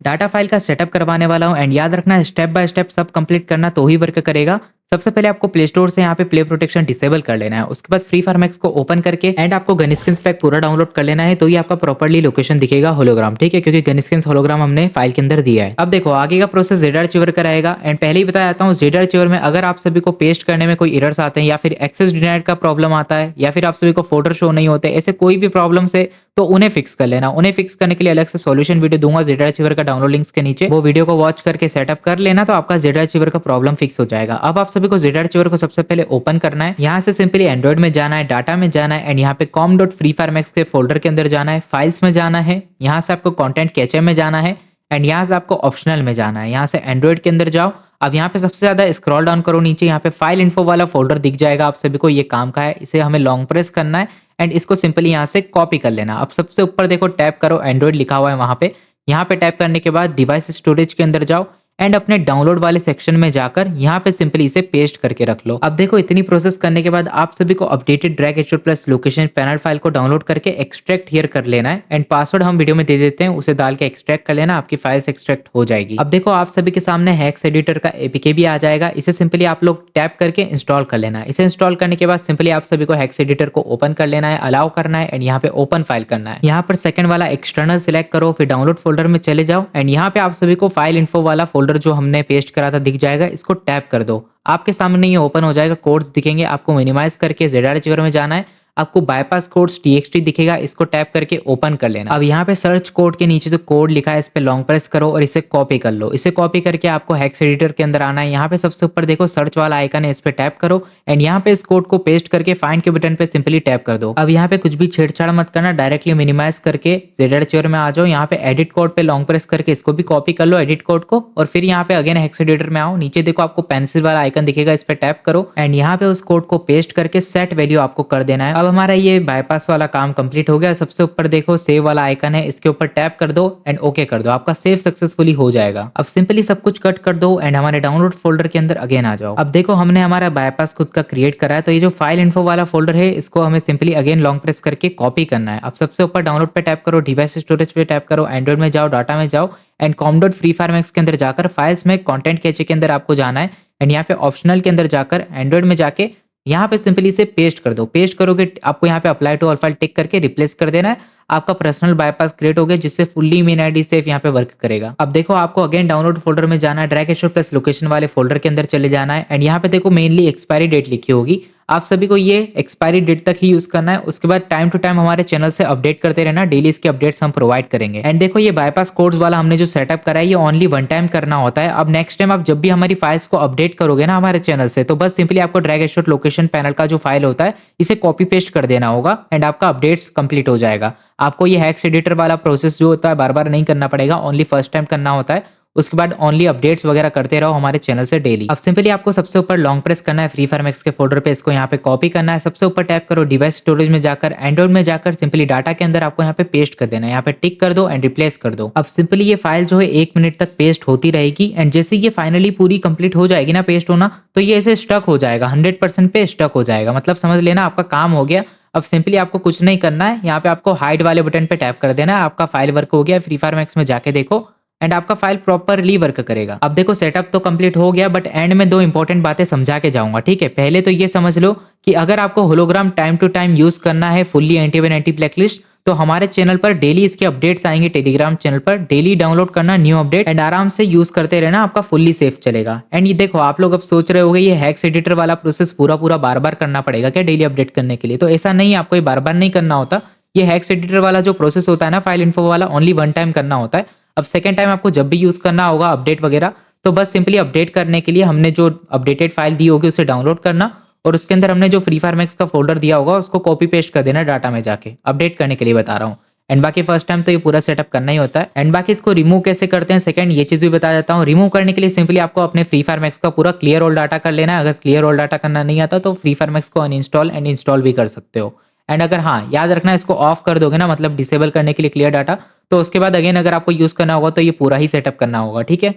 Data file का setup करवाने वाला हूँ एंड याद रखना स्टेप बाय स्टेप सब कंप्लीट करना तो ही वर्क करेगा। सबसे पहले आपको प्ले स्टोर से यहाँ पे प्ले प्रोटेक्शन डिसेबल कर लेना है। उसके बाद फ्री फायर मैक्स को ओपन करके एंड आपको गनस्किन्स पैक पूरा डाउनलोड कर लेना है, तो ये आपका प्रॉपर्ली लोकेशन दिखेगा होलोग्राम, ठीक है, क्योंकि गनस्किन्स होलोग्राम हमने फाइल के अंदर दिया है। अब देखो आगे का प्रोसेस जेड आर्चिवर का रहेगा एंड पहले ही बता जाता हूँ जेड आर्चिवर में अगर आप सभी को पेस्ट करने में कोई एरर्स आते हैं या फिर एक्सेस डिनाइड का प्रॉब्लम आता है या फिर आप सभी को फोल्डर शो नहीं होते, ऐसे कोई भी प्रॉब्लम से तो उन्हें फिक्स कर लेना। उन्हें फिक्स करने के लिए अलग से सॉल्यूशन वीडियो दूंगा जेड आर्चिवर का डाउनलोड लिंक्स के नीचे, वो वीडियो को वॉच करके सेटअप कर लेना तो आपका जेड आर्चिवर का प्रॉब्लम फिक्स हो जाएगा। अब आप सभी को जेड आर्चिवर को सबसे पहले ओपन करना है। यहाँ से सिंपली एंड्रॉइड में जाना है, डाटा में जाना है एंड यहाँ पे com.freefiremex के फोल्डर के अंदर जाना है, फाइल्स में जाना है, यहाँ से आपको कंटेंट कैचर में जाना है एंड यहाँ से आपको ऑप्शनल में जाना है। यहाँ से एंड्रॉइड के अंदर जाओ। अब यहाँ पे सबसे ज्यादा स्क्रॉल डाउन करो नीचे, यहाँ पे फाइल इन्फो वाला फोल्डर दिख जाएगा आप सभी को, ये काम का है, इसे हमें लॉन्ग प्रेस करना है एंड इसको सिंपली यहाँ से कॉपी कर लेना। अब सबसे ऊपर देखो टैप करो, एंड्रॉइड लिखा हुआ है वहां पे, यहाँ पे टैप करने के बाद डिवाइस स्टोरेज के अंदर जाओ एंड अपने डाउनलोड वाले सेक्शन में जाकर यहाँ पे सिंपली इसे पेस्ट करके रख लो। अब देखो इतनी प्रोसेस करने के बाद आप सभी को updated drag HO plus location panel file को डाउनलोड करके एक्सट्रैक्ट हियर कर लेना है एंड पासवर्ड हम वीडियो में दे देते हैं, उसे डाल के एक्सट्रैक्ट कर लेना, आपकी फाइल्स एक्सट्रैक्ट हो जाएगी। अब देखो आप सभी के सामने हेक्स एडिटर का एपीके भी आ जाएगा, इसे सिंपली आप लोग टैप करके इंस्टॉल कर लेना है। इसे इंस्टॉल करने के बाद सिंपली आप सभी को हेक्स एडिटर को ओपन कर लेना है, अलाउ करना है एंड यहाँ पे ओपन फाइल करना है। यहाँ पर सेकंड वाला एक्सटर्नल सिलेक्ट करो, फिर डाउनलोड फोल्डर में चले जाओ एंड यहाँ पे आप सभी को फाइल इन्फो वाला फोल्डर जो हमने पेस्ट करा था दिख जाएगा, इसको टैप कर दो। आपके सामने ये ओपन हो जाएगा, कोड्स दिखेंगे, आपको मिनिमाइज करके जेड आर्चिवर में जाना है, आपको बाईपास कोड्स टीएक्सटी दिखेगा, इसको टैप करके ओपन कर लेना। अब यहाँ पे सर्च कोड के नीचे जो कोड लिखा है इस पे लॉन्ग प्रेस करो और इसे कॉपी कर लो। इसे कॉपी करके आपको हेक्स एडिटर के अंदर आना है, यहाँ पे सबसे ऊपर देखो सर्च वाला आइकन है, इस पे टैप करो एंड यहाँ पे इस कोड को पेस्ट करके फाइंड के बटन पे सिंपली टैप कर दो। अब यहाँ पे कुछ भी छेड़छाड़ मत करना, डायरेक्टली मिनिमाइज करके जेड आर्चिवर में आ जाओ, यहाँ पे एडिट कोड पे लॉन्ग प्रेस करके इसको भी कॉपी कर लो एडिट कोड को और फिर यहाँ पे अगेन हेक्स एडिटर में आओ, नीचे देखो आपको पेंसिल वाला आइकन दिखेगा, इस पे टैप करो एंड यहाँ पे उस कोड को पेस्ट करके सेट वैल्यू आपको कर देना है। अब हमारा ये बाईपास वाला काम कंप्लीट हो गया। सबसे ऊपर देखो सेव वाला आइकन है, इसके ऊपर टैप कर दो एंड ओके कर दो, आपका सेव सक्सेसफुली हो जाएगा। अब सिंपली सब कुछ कट कर दो एंड हमारे डाउनलोड फोल्डर के अंदर अगेन आ जाओ। अब देखो हमने हमारा बाईपास खुद का क्रिएट करा है, तो ये जो फाइल इन्फो वाला फोल्डर है इसको हमें सिंपली अगेन लॉन्ग प्रेस करके कॉपी करना है। अब सबसे ऊपर डाउनलोड पे टैप करो, डिवाइस स्टोरेज पे टैप करो, एंड्रॉइड में जाओ, डाटा में जाओ एंड com.freefiremex के अंदर जाकर फाइल्स में कंटेंट कैचे के अंदर आपको जाना है एंड यहाँ पे ऑप्शनल के अंदर जाकर एंड्रॉइड में जाके यहाँ पे सिंपली इसे पेस्ट कर दो। पेस्ट करोगे आपको यहाँ पे अप्लाई टू ऑल फाइल टिक करके रिप्लेस कर देना है, आपका पर्सनल बाईपास क्रिएट हो गया जिससे फुल्ली मेन आईडी सेफ यहाँ पे वर्क करेगा। अब देखो आपको अगेन डाउनलोड फोल्डर में जाना है, ड्रैग एचओ प्लस लोकेशन वाले फोल्डर के अंदर चले जाना है एंड यहाँ पे देखो मेनली एक्सपायरी डेट लिखी होगी, आप सभी को ये एक्सपायरी डेट तक ही यूज करना है। उसके बाद टाइम टू टाइम हमारे चैनल से अपडेट करते रहना, डेली इसके अपडेट्स हम प्रोवाइड करेंगे। एंड देखो ये बाईपास कोड्स वाला हमने जो सेटअप करा है ये ओनली वन टाइम करना होता है। अब नेक्स्ट टाइम आप जब भी हमारी फाइल्स को अपडेट करोगे ना हमारे चैनल से, तो बस सिंपली आपको drag and drop location panel का जो फाइल होता है इसे कॉपी पेस्ट कर देना होगा एंड आपका अपडेट्स कंप्लीट हो जाएगा। आपको ये हेक्स एडिटर वाला प्रोसेस जो होता है बार बार नहीं करना पड़ेगा, ओनली फर्स्ट टाइम करना होता है। उसके बाद ओनली अपडेट्स वगैरह करते रहो हमारे चैनल से डेली। अब सिंपली आपको सबसे ऊपर लॉन्ग प्रेस करना है, फ्री फायर मैक्स के फोल्डर पे इसको यहाँ पे कॉपी करना है, सबसे ऊपर टैप करो, डिवाइस स्टोरेज में जाकर एंड्रॉइड में जाकर सिंपली डाटा के अंदर आपको यहाँ पे पेस्ट कर देना है, यहाँ पे टिक कर दो एंड रिप्लेस कर दो। अब सिंपली ये फाइल जो है 1 मिनट तक पेस्ट होती रहेगी एंड जैसे ये फाइनली पूरी कंप्लीट हो जाएगी ना पेस्ट होना, तो ये ऐसे स्टक हो जाएगा, 100% पे स्टक हो जाएगा, मतलब समझ लेना आपका काम हो गया। अब सिंपली आपको कुछ नहीं करना है, यहाँ पे आपको हाइड वाले बटन पे टैप कर देना है, आपका फाइल वर्क हो गया। फ्री फायर मैक्स में जाके देखो एंड आपका फाइल प्रॉपरली वर्क करेगा। अब देखो सेटअप तो कंप्लीट हो गया, बट एंड में 2 इंपॉर्टेंट बातें समझा के जाऊंगा, ठीक है। पहले तो ये समझ लो कि अगर आपको hologram time to time use करना है fully anti one anti blacklist, तो हमारे चैनल पर डेली इसके अपडेट्स आएंगे, टेलीग्राम चैनल पर डेली डाउनलोड करना न्यू अपडेट एंड आराम से यूज करते रहना, आपका फुल्ली सेफ चलेगा। एंड ये देखो आप लोग अब सोच रहे होगे ये हेक्स एडिटर वाला प्रोसेस पूरा बार बार करना पड़ेगा क्या डेली अपडेट करने के लिए, तो ऐसा नहीं, आपको ये बार बार नहीं करना होता। ये हेक्स एडिटर वाला जो प्रोसेस होता है ना फाइल इन्फो वाला, ओनली वन टाइम करना होता है। अब सेकंड टाइम आपको जब भी यूज करना होगा अपडेट वगैरह, तो बस सिंपली अपडेट करने के लिए हमने जो अपडेटेड फाइल दी होगी उसे डाउनलोड करना और उसके अंदर हमने जो फ्री फायर मैक्स का फोल्डर दिया होगा उसको कॉपी पेस्ट कर देना डाटा में जाके, अपडेट करने के लिए बता रहा हूँ। एंड बाकी फर्स्ट टाइम तो ये पूरा सेटअप करना ही होता है। एंड बाकी इसको रिमूव कैसे करते हैं सेकंड, ये चीज भी बता देता हूँ। रिमूव करने के लिए सिंपली आपको अपने फ्री फायर मैक्स का पूरा क्लियर ऑल डाटा कर लेना है। अगर क्लियर ऑल डाटा करना नहीं आता तो फ्री फायर मैक्स को अनइंस्टॉल एंड इंस्टॉल भी कर सकते हो। एंड अगर हाँ याद रखना इसको ऑफ कर दोगे ना, मतलब डिसेबल करने के लिए क्लियर डाटा, तो उसके बाद अगेन अगर आपको यूज करना होगा तो ये पूरा ही सेटअप करना होगा, ठीक है।